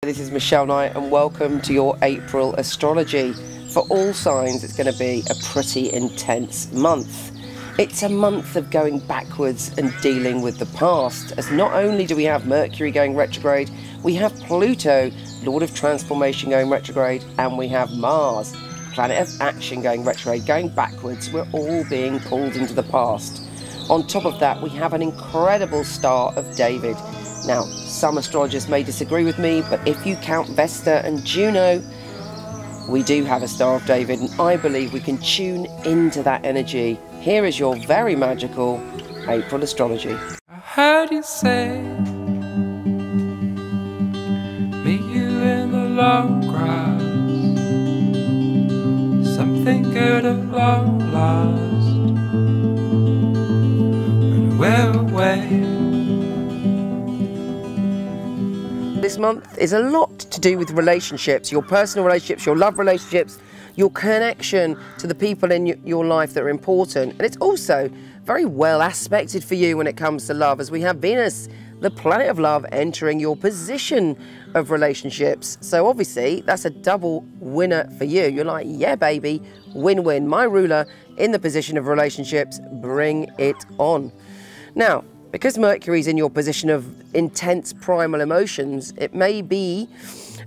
This is Michele Knight and welcome to your April astrology. For all signs, it's going to be a pretty intense month. It's a month of going backwards and dealing with the past, as not only do we have Mercury going retrograde, we have Pluto, Lord of Transformation, going retrograde, and we have Mars, planet of action, going retrograde, going backwards. We're all being pulled into the past. On top of that, we have an incredible star of David. Now, some astrologers may disagree with me, but if you count Vesta and Juno, we do have a Star of David, and I believe we can tune into that energy. Here is your very magical April astrology. I heard you say, meet you in the long grass, something good at long last, and we're away. This month is a lot to do with relationships, your personal relationships, your love relationships, your connection to the people in your life that are important. And it's also very well aspected for you when it comes to love, as we have Venus, the planet of love, entering your position of relationships. So obviously that's a double winner for you. You're like, yeah baby, win-win. My ruler in the position of relationships, bring it on. Now, because Mercury's in your position of intense primal emotions, it may be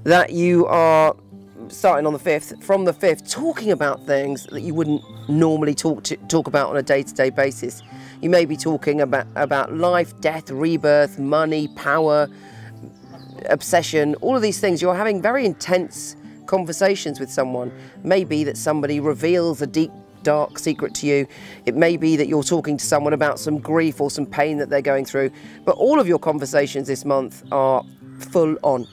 that you are starting on the 5th, from the 5th, talking about things that you wouldn't normally talk about on a day-to-day basis. You may be talking about life, death, rebirth, money, power, obsession, all of these things. You're having very intense conversations with someone. Maybe that somebody reveals a deep, dark secret to you. It may be that you're talking to someone about some grief or some pain that they're going through. But all of your conversations this month are full on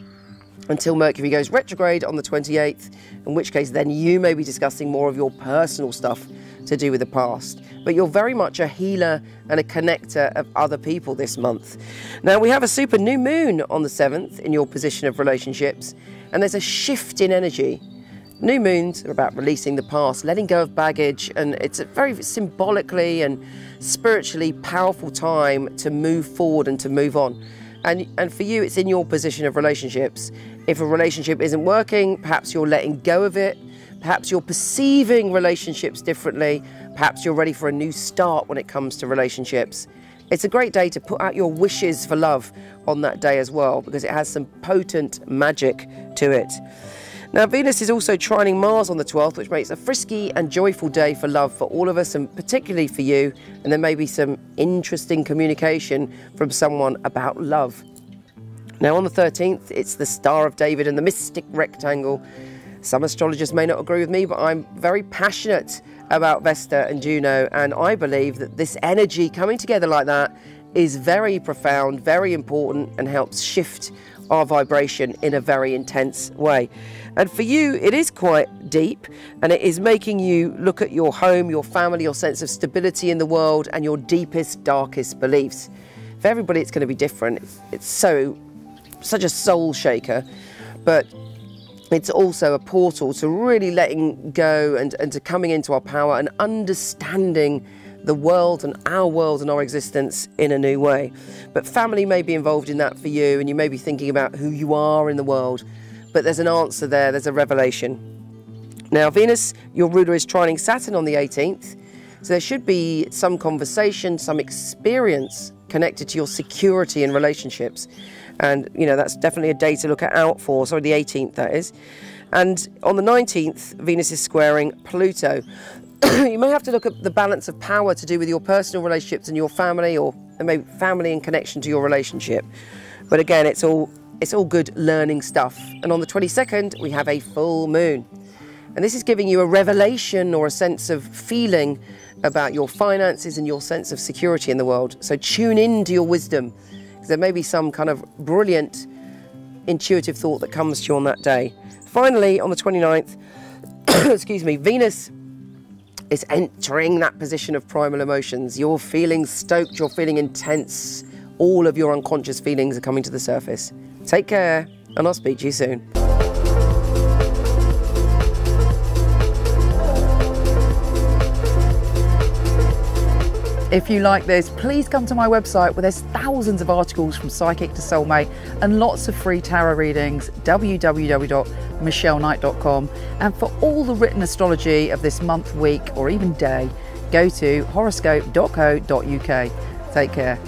until Mercury goes retrograde on the 28th, in which case then you may be discussing more of your personal stuff to do with the past. But you're very much a healer and a connector of other people this month. Now, we have a super new moon on the 7th in your position of relationships, and there's a shift in energy. New moons are about releasing the past, letting go of baggage, and it's a very symbolically and spiritually powerful time to move forward and to move on. And for you, it's in your position of relationships. If a relationship isn't working, perhaps you're letting go of it, perhaps you're perceiving relationships differently, perhaps you're ready for a new start when it comes to relationships. It's a great day to put out your wishes for love on that day as well, because it has some potent magic to it. Now, Venus is also trining Mars on the 12th, which makes a frisky and joyful day for love for all of us, and particularly for you. And there may be some interesting communication from someone about love. Now, on the 13th, it's the Star of David and the mystic rectangle. Some astrologers may not agree with me, but I'm very passionate about Vesta and Juno, and I believe that this energy coming together like that is very profound, very important, and helps shift our vibration in a very intense way. And for you, it is quite deep, and it is making you look at your home, your family, your sense of stability in the world, and your deepest, darkest beliefs. For everybody, it's going to be different. It's such a soul shaker, but it's also a portal to really letting go and to coming into our power and understanding the world and our existence in a new way. But family may be involved in that for you, and you may be thinking about who you are in the world, but there's an answer there, there's a revelation. Now, Venus, your ruler, is trining Saturn on the 18th, so there should be some conversation, some experience connected to your security in relationships. And, you know, that's definitely a day to look out for. Sorry, the 18th, that is. And on the 19th, Venus is squaring Pluto. You may have to look at the balance of power to do with your personal relationships and your family, or maybe family in connection to your relationship. But again, it's all good learning stuff. And on the 22nd, we have a full moon. And this is giving you a revelation or a sense of feeling about your finances and your sense of security in the world. So tune into your wisdom, because there may be some kind of brilliant intuitive thought that comes to you on that day. Finally, on the 29th, excuse me, Venus is entering that position of primal emotions. You're feeling stoked, you're feeling intense. All of your unconscious feelings are coming to the surface. Take care, and I'll speak to you soon. If you like this, please come to my website where there's thousands of articles from psychic to soulmate and lots of free tarot readings, www.michelleknight.com. And for all the written astrology of this month, week, or even day, go to horoscope.co.uk. Take care.